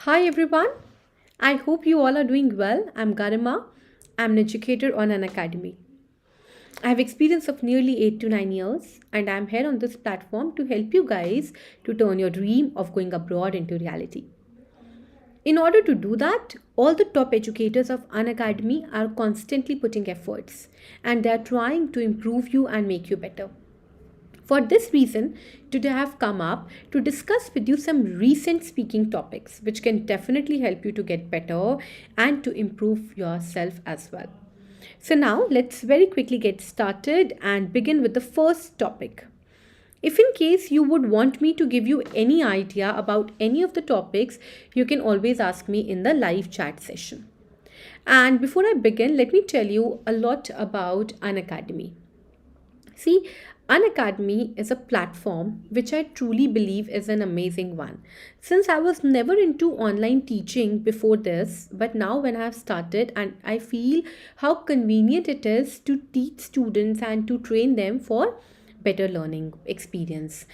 Hi everyone, I hope you all are doing well. I'm Garima. I'm an educator on Unacademy. I have experience of nearly 8 to 9 years and I'm here on this platform to help you guys to turn your dream of going abroad into reality. In order to do that, all the top educators of Unacademy are constantly putting efforts and they are trying to improve you and make you better. For this reason, today I have come up to discuss with you some recent speaking topics which can definitely help you to get better and to improve yourself as well. So, now let's very quickly get started and begin with the first topic. If in case you would want me to give you any idea about any of the topics, you can always ask me in the live chat session. And before I begin, let me tell you a lot about Unacademy. See, Unacademy is a platform which I truly believe is an amazing one. Since I was never into online teaching before this, but now when I have started and I feel how convenient it is to teach students and to train them for better learning experience.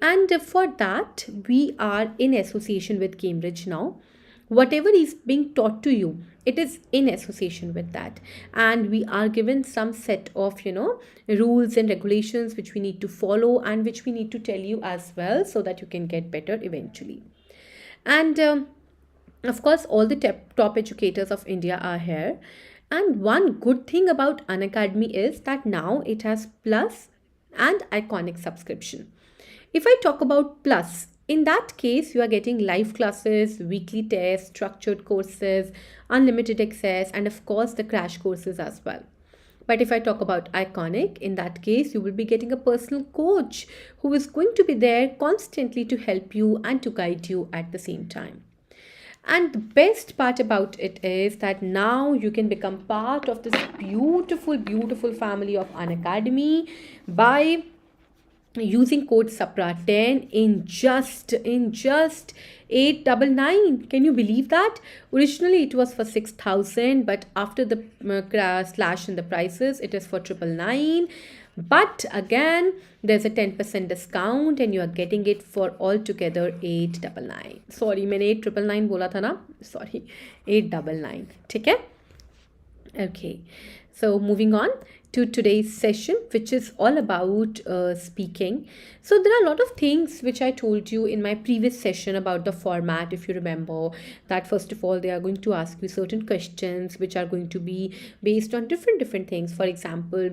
And for that, we are in association with Cambridge now. Whatever is being taught to you, it is in association with that, and we are given some set of rules and regulations which we need to follow and which we need to tell you as well so that you can get better eventually. And of course, all the top educators of India are here. And one good thing about Unacademy is that now it has plus and iconic subscription. If I talk about plus, in that case, you are getting live classes, weekly tests, structured courses, unlimited access, and of course, the crash courses as well. But if I talk about iconic, in that case, you will be getting a personal coach who is going to be there constantly to help you and to guide you at the same time. And the best part about it is that now you can become part of this beautiful, beautiful family of Unacademy by using code SAPRA10 in just 899. Can you believe that? Originally it was for 6,000, but after the slash in the prices, it is for 999. But again, there's a 10% discount and you are getting it for altogether 899. Sorry, मैंने 899 बोला था ना? Sorry, 899. ठीक है? Okay, so moving on to today's session, which is all about speaking. So there are a lot of things which I told you in my previous session about the format. If you remember that, first of all, they are going to ask you certain questions which are going to be based on different things. For example,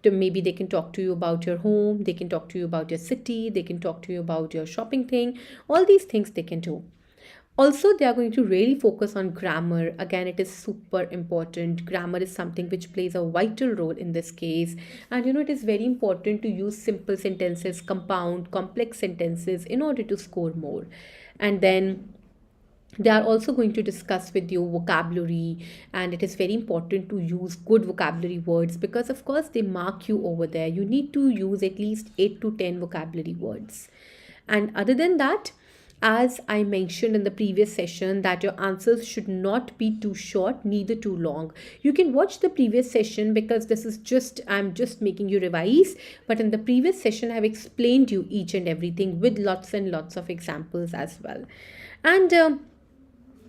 maybe they can talk to you about your home, they can talk to you about your city, they can talk to you about your shopping thing. All these things they can do. Also, they are going to really focus on grammar. Again, it is super important. Grammar is something which plays a vital role in this case. And it is very important to use simple sentences, compound, complex sentences in order to score more. And then they are also going to discuss with you vocabulary, and it is very important to use good vocabulary words because of course they mark you over there. You need to use at least 8 to 10 vocabulary words. And other than that, as I mentioned in the previous session, that your answers should not be too short, neither too long. You can watch the previous session because I'm just making you revise. But in the previous session, I've explained you each and everything with lots and lots of examples as well. And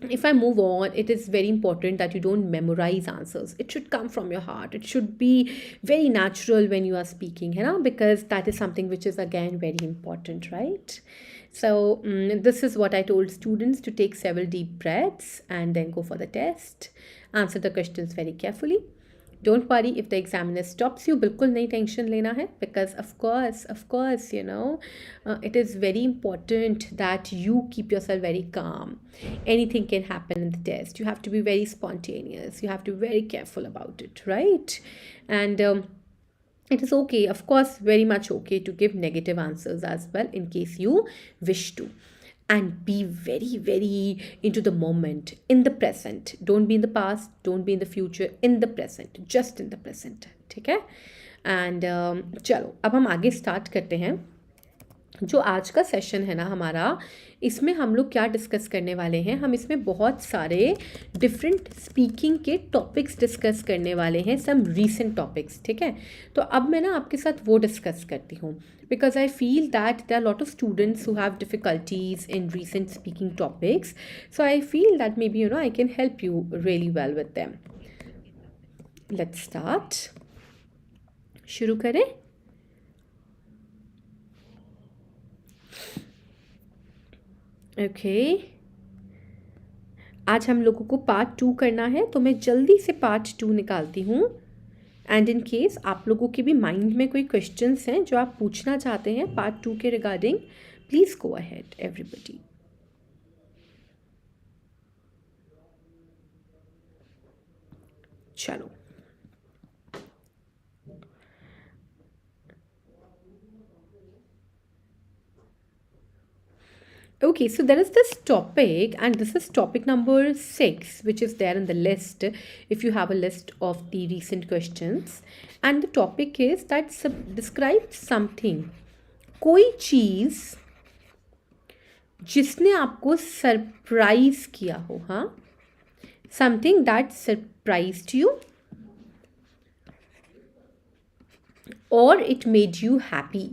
if I move on, it is very important that you don't memorize answers. It should come from your heart. It should be very natural when you are speaking, because that is something which is again very important, right? So this is what I told students, to take several deep breaths and then go for the test. Answer the questions very carefully. Don't worry if the examiner stops you. बिल्कुल नहीं tension लेना है, because of course, it is very important that you keep yourself very calm. Anything can happen in the test. You have to be very spontaneous. You have to be very careful about it, right? And it is okay, of course, very much okay to give negative answers as well in case you wish to. And be very, very into the moment, in the present. Don't be in the past, don't be in the future, in the present, just in the present. ठीक है? And चलो अब हम आगे start करते हैं. जो आज का सेशन है ना हमारा, इसमें हम लोग क्या डिस्कस करने वाले हैं, हम इसमें बहुत सारे डिफरेंट स्पीकिंग के टॉपिक्स डिस्कस करने वाले हैं, सम रीसेंट टॉपिक्स. ठीक है, तो अब मैं ना आपके साथ वो डिस्कस करती हूँ. because I feel that there are a lot of students who have difficulties in recent speaking topics. So I feel that maybe, I can help you really well with them. Let's start. शुरू करें? Okay, आज हम लोगों को part 2 करना है, तो मैं जल्दी से पार्ट 2 निकालती हूँ. एंड इन केस आप लोगों के भी माइंड में कोई क्वेश्चंस हैं जो आप पूछना चाहते हैं पार्ट 2 के regarding, please go ahead everybody. चलो, okay, so there is this topic, and this is topic number 6, which is there in the list if you have a list of the recent questions. And the topic is that describe something, कोई चीज़ जिसने आपको surprise किया हो. हाँ, something that surprised you और it made you happy,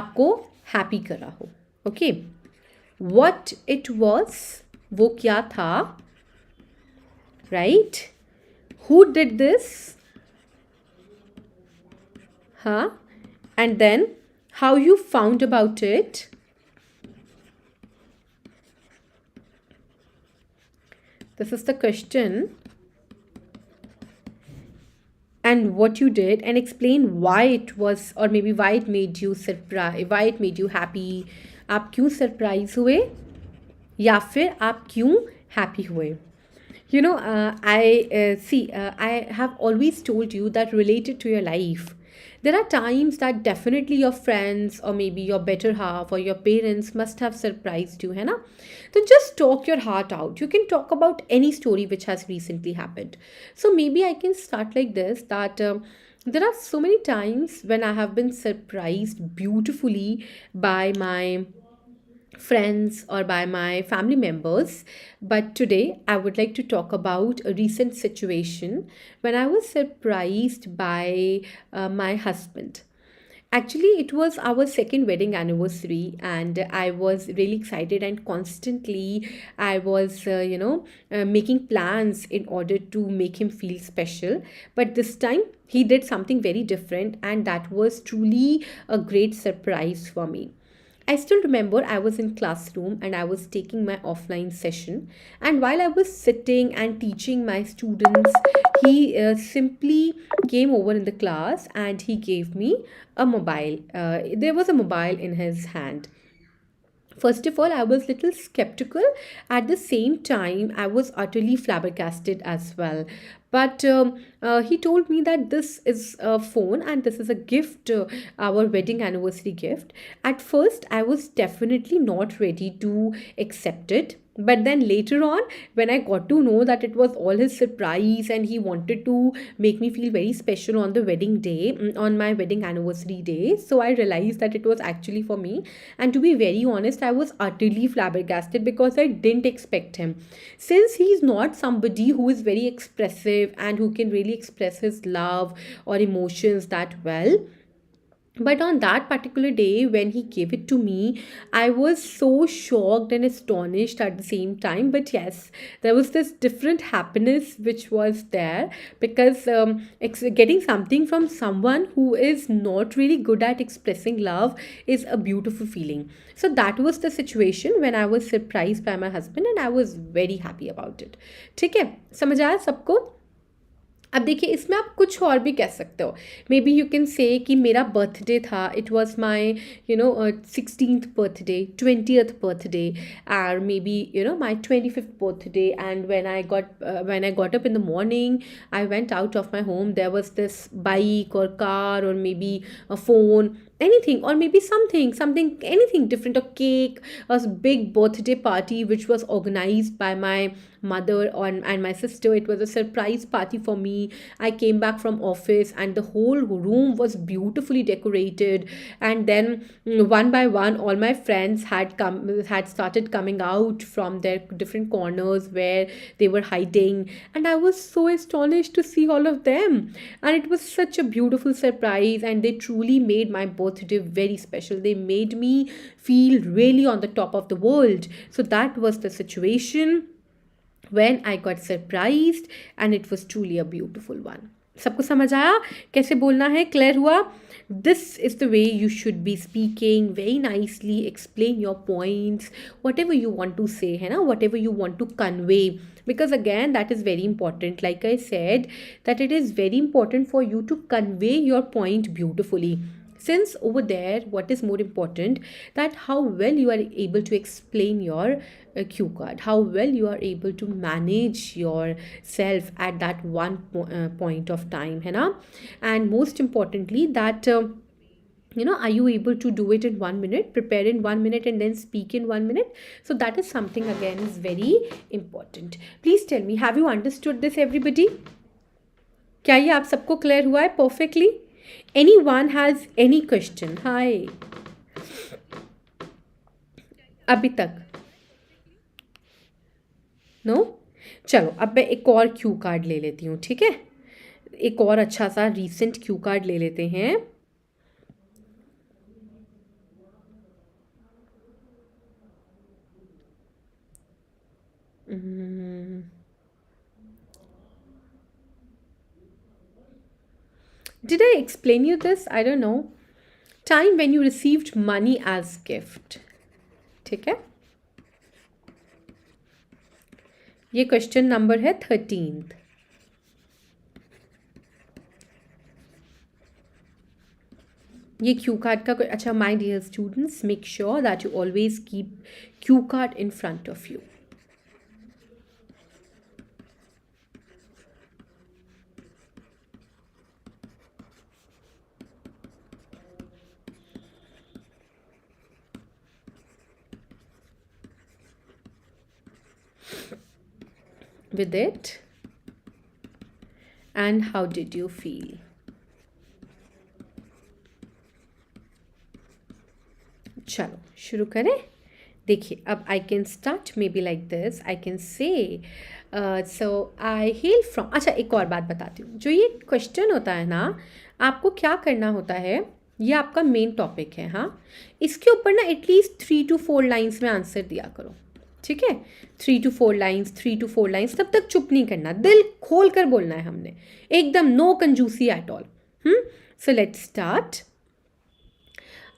आपको happy करा हो. ओके, what it was, वो क्या था, right? Who did this? Huh? And then how you found about it? This is the question. And what you did, and explain why it was, or maybe why it made you surprise, why it made you happy. आप क्यों surprise हुए या फिर आप क्यों happy हुए. I have always told you that related to your life, there are times that definitely your friends or maybe your better half or your parents must have surprised you, है ना. So just talk your heart out. You can talk about any story which has recently happened. So maybe I can start like this, that there are so many times when I have been surprised beautifully by my friends or by my family members. But today I would like to talk about a recent situation when I was surprised by my husband. Actually, it was our second wedding anniversary, and I was really excited, and constantly I was, making plans in order to make him feel special. But this time, he did something very different, and that was truly a great surprise for me. I still remember I was in classroom and I was taking my offline session, and while I was sitting and teaching my students, he simply came over in the class and he gave me a mobile. There was a mobile in his hand. First of all, I was little skeptical. At the same time, I was utterly flabbergasted as well. But he told me that this is a phone and this is a gift, our wedding anniversary gift. At first, I was definitely not ready to accept it. But then later on, when I got to know that it was all his surprise and he wanted to make me feel very special on the wedding day, on my wedding anniversary day, so I realized that it was actually for me. And to be very honest, I was utterly flabbergasted because I didn't expect him. Since he's not somebody who is very expressive and who can really express his love or emotions that well. But on that particular day, when he gave it to me, I was so shocked and astonished at the same time. But yes, there was this different happiness which was there, because getting something from someone who is not really good at expressing love is a beautiful feeling. So that was the situation when I was surprised by my husband, and I was very happy about it. ठीक है, समझ आया सबको? अब देखिए, इसमें आप कुछ और भी कह सकते हो. May be you can say कि मेरा बर्थडे था, it was my 16th birthday, 20th birthday, और may be my 25th birthday. And when I got up in the morning, I went out of my home, there was this bike or car or maybe a phone, anything, or maybe something, anything different, a cake, a big birthday party which was organized by my mother and my sister. It was a surprise party for me. I came back from office and the whole room was beautifully decorated, and then one by one all my friends had started coming out from their different corners where they were hiding, and I was so astonished to see all of them. And it was such a beautiful surprise, and they truly made my birthday birthday very special. They made me feel really on the top of the world. So that was the situation when I got surprised, and it was truly a beautiful one. सबको समझ आया कैसे बोलना है? Clear हुआ? This is the way you should be speaking very nicely. Explain your points, whatever you want to say, है ना? Whatever you want to convey. Because again, that is very important. Like I said, that it is very important for you to convey your point beautifully. Since over there, what is more important, that how well you are able to explain your cue card, how well you are able to manage yourself at that one point of time, है ना? And most importantly, that are you able to do it in 1 minute, prepare in 1 minute, and then speak in 1 minute? So that is something again is very important. Please tell me, have you understood this, everybody? क्या ये आप सबको clear हुआ है perfectly? Anyone has any question? Hi. अभी तक no? चलो अब मैं एक और क्यू कार्ड ले लेती हूँ, ठीक है? एक और अच्छा सा रीसेंट क्यू कार्ड ले लेते हैं. Did I explain you this? I don't know. Time when you received money as gift. ठीक है? ये क्वेश्चन नंबर है 13th. ये क्यू कार्ड का अच्छा, my dear students, make sure that you always keep Q card in front of you. With it, and how did you feel? चलो शुरू करें. देखिए, अब I can start maybe like this. I can say so I hail from. अच्छा, एक और बात बताती हूँ. जो ये क्वेश्चन होता है ना, आपको क्या करना होता है, ये आपका मेन टॉपिक है. हाँ, इसके ऊपर ना एटलीस्ट 3 to 4 लाइन्स में आंसर दिया करो, ठीक है? 3 to 4 लाइन्स, तब तक चुप नहीं करना, दिल खोल कर बोलना है हमने, एकदम नो कंजूसी at all. So let's start.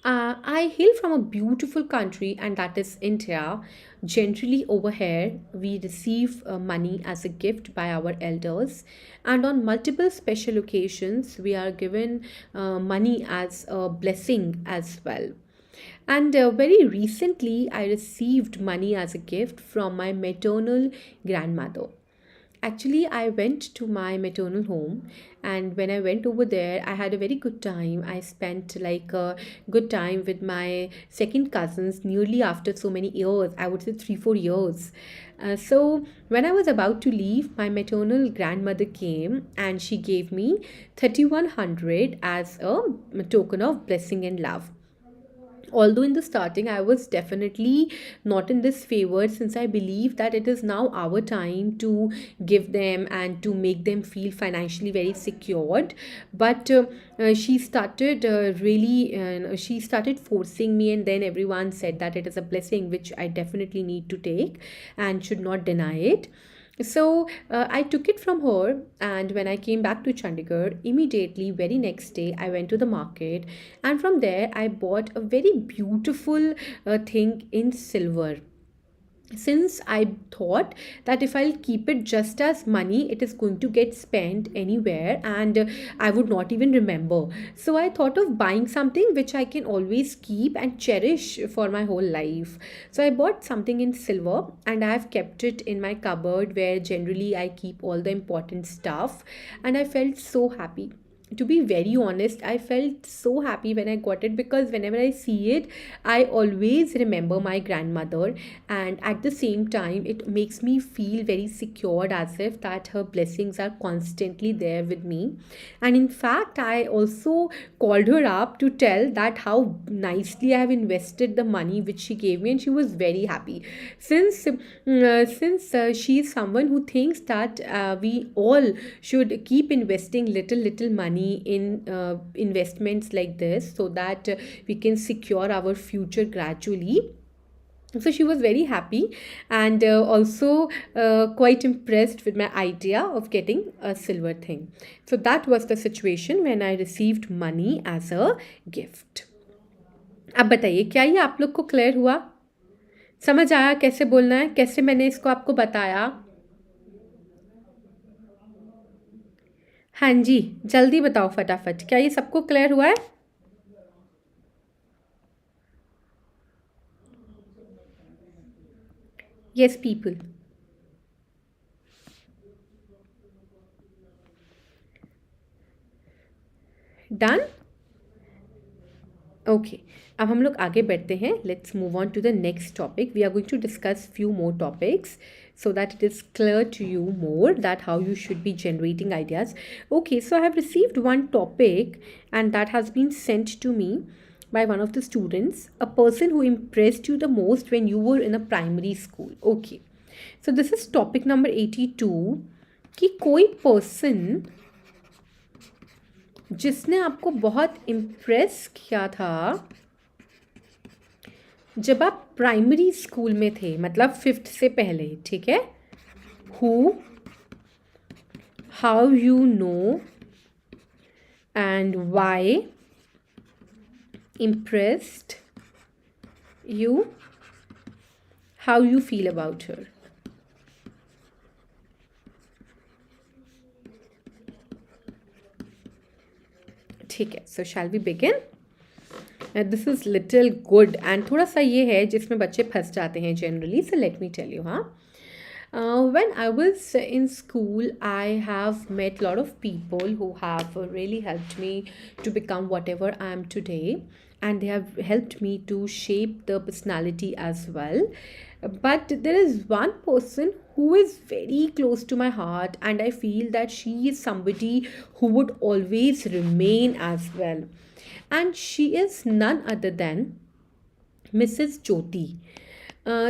I hail from a beautiful country, and that is India. Generally over here we receive money as a gift by our elders, and on multiple special occasions we are given money as a blessing as well. And very recently I received money as a gift from my maternal grandmother. Actually, I went to my maternal home, and when I went over there, I had a very good time. I spent like a good time with my second cousins nearly after so many years. I would say 3-4 years. So when I was about to leave, my maternal grandmother came and she gave me 3100 as a token of blessing and love. Although in the starting I was definitely not in this favor, since I believe that it is now our time to give them and to make them feel financially very secured. But she started she started forcing me, and then everyone said that it is a blessing which I definitely need to take and should not deny it. So I took it from her, and when I came back to Chandigarh, immediately very next day I went to the market, and from there I bought a very beautiful thing in silver. Since I thought that if I'll keep it just as money, it is going to get spent anywhere, and I would not even remember. So I thought of buying something which I can always keep and cherish for my whole life. So I bought something in silver, and I have kept it in my cupboard where generally I keep all the important stuff, and I felt so happy. To be very honest, I felt so happy when I got it, because whenever I see it, I always remember my grandmother, and at the same time it makes me feel very secured, as if that her blessings are constantly there with me. And in fact, I also called her up to tell that how nicely I have invested the money which she gave me, and she was very happy, since she is someone who thinks that we all should keep investing little money money in investments like this so that we can secure our future gradually. So she was very happy and also quite impressed with my idea of getting a silver thing. So that was the situation when I received money as a gift. अब बताइए, क्या ये आप लोग को clear हुआ? समझ आया कैसे बोलना है, कैसे मैंने इसको आपको बताया? हाँ जी, जल्दी बताओ फटाफट, क्या ये सबको क्लियर हुआ है? Yes, people. Done? ओके, अब हम लोग आगे बढ़ते हैं. Let's move on to the next topic. We are going to discuss few more topics so that it is clear to you more that how you should be generating ideas. Okay, so I have received one topic and that has been sent to me by one of the students. A person who impressed you the most when you were in a primary school. Okay, so this is topic number 82 कि कोई person जिसने आपको बहुत impress किया था जब आप primary school में थे, मतलब 5th से पहले, ठीक है? Who, how you know and why impressed you, how you feel about her. ठीक है, so shall we begin. This is little good and थोड़ा सा ये है जिसमें बच्चे फंस जाते हैं generally. So let me tell you. हाँ, when I was in school, I have met a lot of people who have really helped me to become whatever I am today, and they have helped me to shape the personality as well. But there is one person who is very close to my heart, and I feel that she is somebody who would always remain as well. And she is none other than Mrs. Jyoti.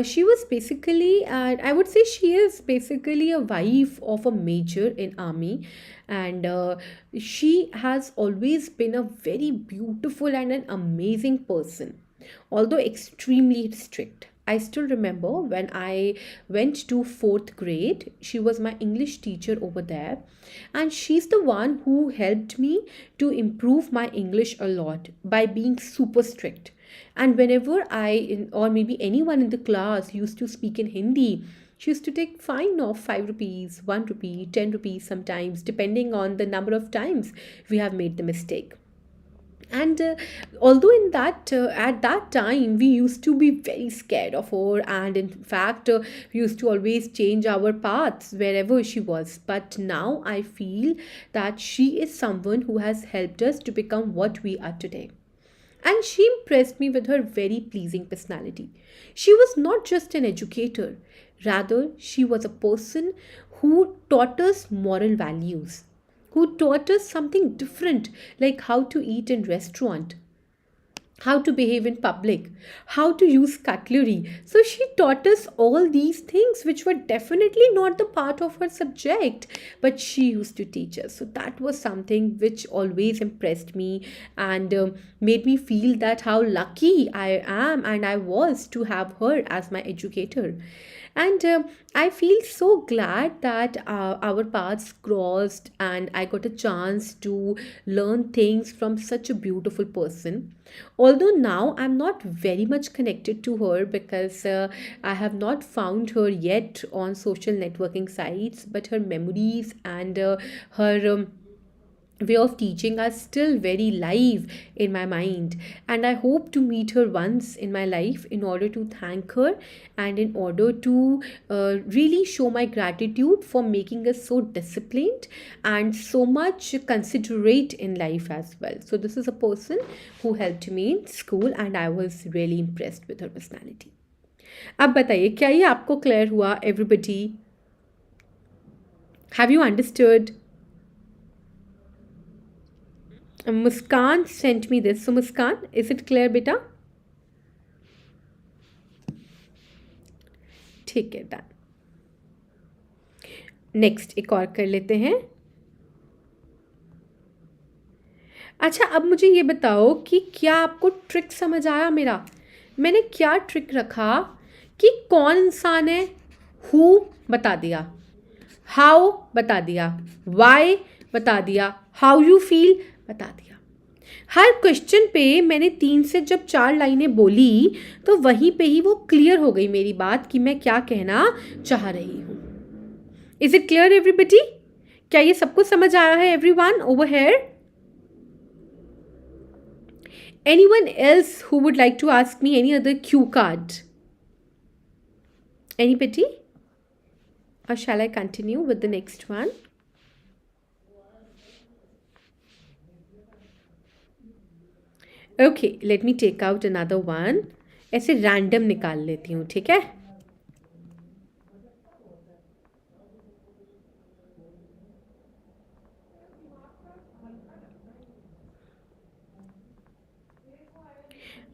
She was basically, I would say she is basically a wife of a major in army, and she has always been a very beautiful and an amazing person, although extremely strict. I still remember when I went to 4th grade, she was my English teacher over there, and she's the one who helped me to improve my English a lot by being super strict. And whenever or maybe anyone in the class used to speak in Hindi, she used to take fine of 5 rupees, 1 rupee, 10 rupees sometimes, depending on the number of times we have made the mistake. And although in that at that time we used to be very scared of her, and in fact we used to always change our paths wherever she was, but now I feel that she is someone who has helped us to become what we are today. And she impressed me with her very pleasing personality. She was not just an educator, rather, she was a person who taught us moral values, who taught us something different, like how to eat in restaurant, how to behave in public, how to use cutlery. So she taught us all these things which were definitely not the part of her subject, but she used to teach us. So that was something which always impressed me and made me feel that how lucky I am and I was to have her as my educator. And I feel so glad that our paths crossed and I got a chance to learn things from such a beautiful person. Although now I'm not very much connected to her because I have not found her yet on social networking sites, but her memories and her way of teaching are still very live in my mind, and I hope to meet her once in my life in order to thank her and in order to really show my gratitude for making us so disciplined and so much considerate in life as well. So this is a person who helped me in school and I was really impressed with her personality. अब बताइए, क्या ये आपको clear हुआ everybody? Have you understood? Muskan sent me this. So Muskan, is it clear beta? ठीक है, done. Next एक और कर लेते हैं. अच्छा, अब मुझे ये बताओ कि क्या आपको ट्रिक समझ आया मेरा? मैंने क्या ट्रिक रखा कि कौन इंसान है, हु बता दिया, हाउ बता दिया, वाई बता दिया, हाउ यू फील बता दिया। हर क्वेश्चन पे मैंने 3 से जब 4 लाइनें बोली तो वहीं पे ही वो क्लियर हो गई मेरी बात कि मैं क्या कहना चाह रही हूँ। Is it clear everybody? क्या ये सबको समझ आया है everyone over here? Anyone else who would like to ask me any other cue card? Anybody? Or shall I continue with the next one? Okay, let me take out another one. ऐसे random निकाल लेती हूँ, ठीक है?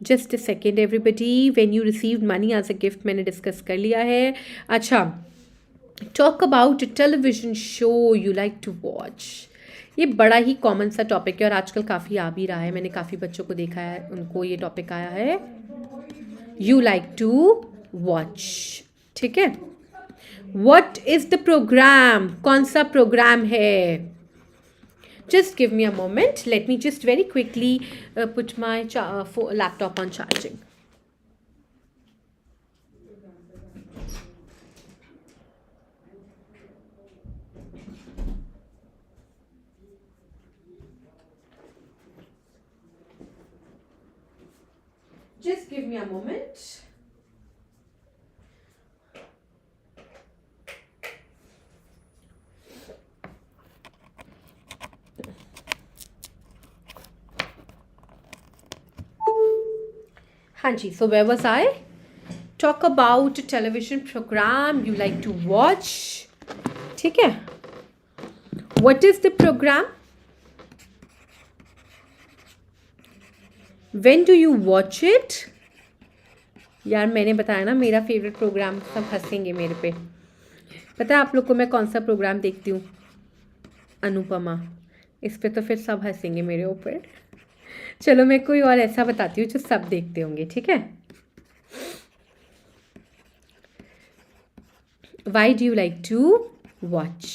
Just a second everybody. When you received money as a gift मैंने discuss कर लिया है. अच्छा, talk about television show you like to watch. ये बड़ा ही कॉमन सा टॉपिक है और आजकल काफ़ी आ भी रहा है. मैंने काफ़ी बच्चों को देखा है, उनको ये टॉपिक आया है. यू लाइक टू वॉच, ठीक है. What is the program? कौन सा प्रोग्राम है? Just give me a moment. Let me just very quickly put my laptop on charging. Just give me a moment. हाँ जी, so where was I? Talk about a television program you like to watch. ठीक है. What is the program? When do you watch it? यार मैंने बताया ना मेरा favourite programme. सब हंसेंगे मेरे पे. पता है आप लोग को मैं कौन सा प्रोग्राम देखती हूँ? अनुपमा. इस पे तो फिर सब हंसेंगे मेरे ऊपर. चलो मैं कोई और ऐसा बताती हूँ जो सब देखते होंगे, ठीक है. Why do you like to watch?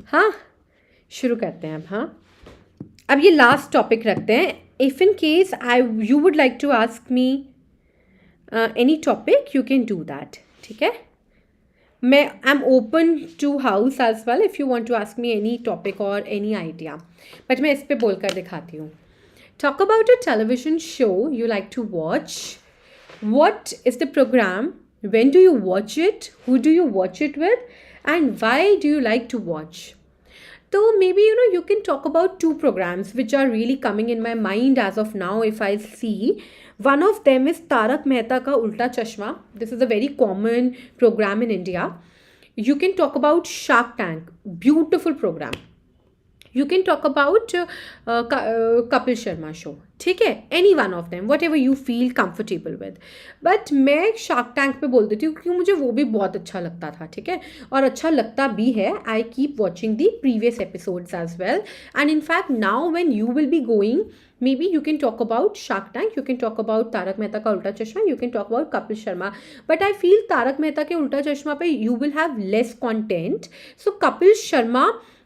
हाँ, शुरू करते हैं अब. हाँ, अब ये लास्ट टॉपिक रखते हैं. If in case you would like to ask me any topic you can do that, ठीक है. मैं I am open to house as well if you want to ask me any topic और any idea. But मैं इस पर बोलकर दिखाती हूँ. Talk about a television show you like to watch. What is the program? When do you watch it? Who do you watch it with? And why do you like to watch? So maybe you can talk about 2 programs which are really coming in my mind as of now. If I see, one of them is Tarak Mehta Ka Ulta Chashma. This is a very common program in India. You can talk about Shark Tank. Beautiful program. You can talk about Kapil Sharma show. ठीक है, any one of them, what ever you feel comfortable with. But मैं shark tank पे बोल देती हूँ क्योंकि मुझे वो भी बहुत अच्छा लगता था, ठीक है, और अच्छा लगता भी है. I keep watching the previous episodes as well. And in fact now when you will be going, maybe you can talk about Shark Tank, you can talk about Tarak Mehta Ka Ulta Chashma, you can talk about Kapil Sharma. But I feel Tarak Mehta Ke Ulta Chashma pe you will have less content. So Kapil Sharma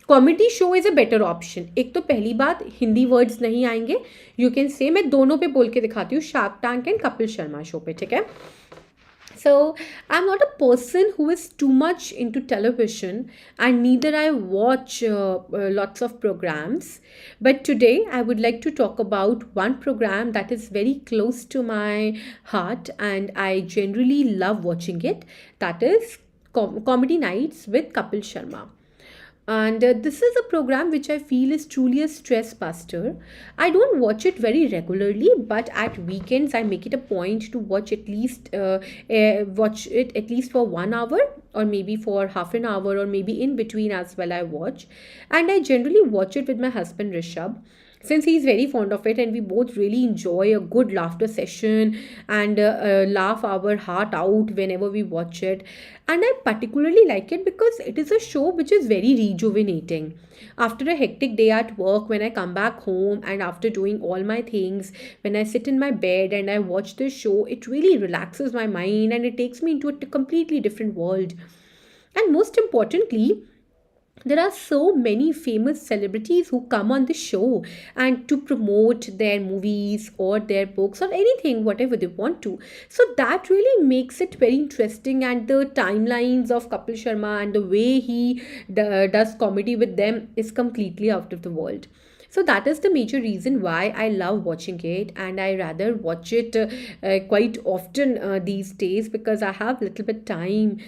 comedy show is a better option. एक तो पहली बात Hindi words नहीं आएंगे. You can say मैं दोनों पे बोल के दिखाती हूँ, shark tank and Kapil Sharma show पे, ठीक है. So I'm not a person who is too much into television and neither I watch lots of programs. But today I would like to talk about one program that is very close to my heart and I generally love watching it. That is Comedy Nights with Kapil Sharma. And this is a program which I feel is truly a stress buster. I don't watch it very regularly, but at weekends I make it a point to watch at least watch it at least for 1 hour or maybe for half an hour or maybe in between as well I watch. And I generally watch it with my husband Rishabh. since he's very fond of it, and we both really enjoy a good laughter session and laugh our heart out whenever we watch it. And I particularly like it because it is a show which is very rejuvenating. After a hectic day at work, when I come back home and after doing all my things, when I sit in my bed and I watch this show, it really relaxes my mind and it takes me into a completely different world. And most importantly, there are so many famous celebrities who come on the show and to promote their movies or their books or anything whatever they want to. So that really makes it very interesting, and the timelines of Kapil Sharma and the way he does comedy with them is completely out of the world. So that is the major reason why I love watching it, and I rather watch it quite often these days, because I have little bit time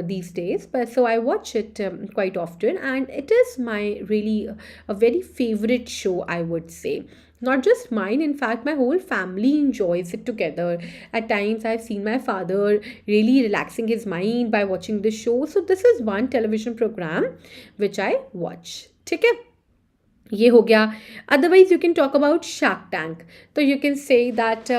these days. But so I watch it quite often, and it is my really a very favorite show, I would say. Not just mine, in fact, my whole family enjoys it together. At times, I've seen my father really relaxing his mind by watching this show. So, this is one television program which I watch. ठीक है, ये हो गया. Otherwise, you can talk about Shark Tank. So you can say that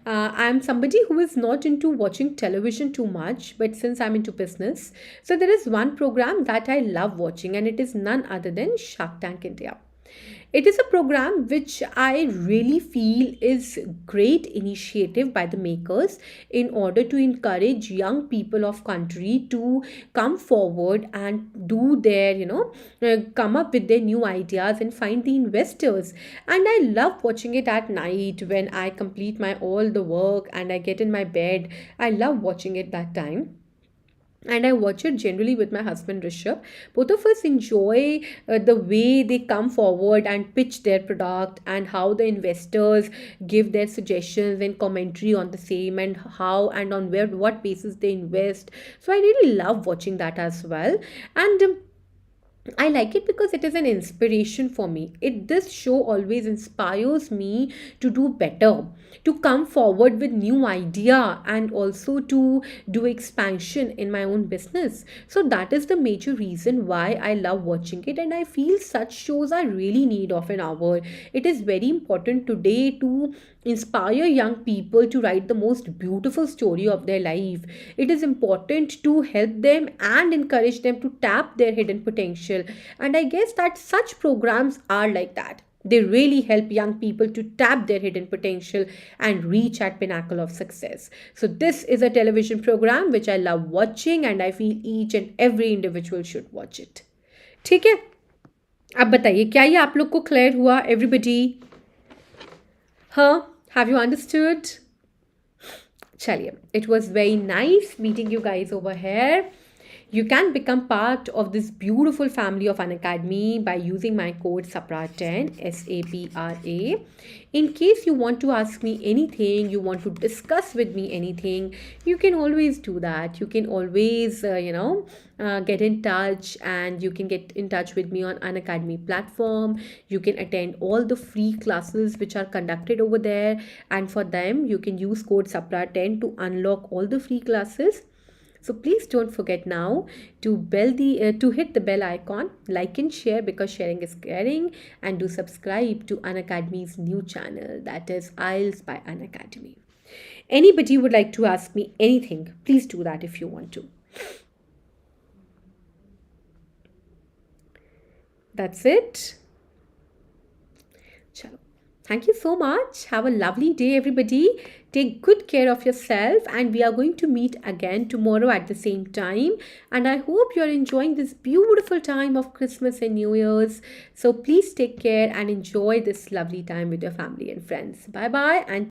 I'm somebody who is not into watching television too much, but since I'm into business, so there is one program that I love watching, and it is none other than Shark Tank India. It is a program which I really feel is great initiative by the makers in order to encourage young people of country to come forward and do their, come up with their new ideas and find the investors. And I love watching it at night when I complete my all the work and I get in my bed. I love watching it that time, and I watch it generally with my husband Rishabh. Both of us enjoy the way they come forward and pitch their product, and how the investors give their suggestions and commentary on the same, and how and on where what basis they invest. So I really love watching that as well. And I like it because it is an inspiration for me. This show always inspires me to do better, to come forward with new idea, and also to do expansion in my own business. So that is the major reason why I love watching it, and I feel such shows are really need of an hour. It is very important today to inspire young people to write the most beautiful story of their life. It is important to help them and encourage them to tap their hidden potential. And I guess that such programs are like that. They really help young people to tap their hidden potential and reach at pinnacle of success. So this is a television program which I love watching, and I feel each and every individual should watch it. ठीक है, अब बताइए क्या ये आप लोग को clear हुआ एवरीबडी? हाँ, have you understood? Chaliye, it was very nice meeting you guys over here. You can become part of this beautiful family of Unacademy by using my code SAPRA10, SAPRA. In case you want to ask me anything, you want to discuss with me anything, you can always do that. You can always, get in touch, and you can get in touch with me on Unacademy platform. You can attend all the free classes which are conducted over there, and for them, you can use code SAPRA10 to unlock all the free classes. So please don't forget now to hit the bell icon, like and share, because sharing is caring, and do subscribe to Unacademy's new channel, that is IELTS by Unacademy. Anybody would like to ask me anything, please do that if you want to. That's it. Chalo. Thank you so much. Have a lovely day, everybody. Take good care of yourself, and we are going to meet again tomorrow at the same time. And I hope you're enjoying this beautiful time of Christmas and New Year's. So please take care and enjoy this lovely time with your family and friends. Bye bye, and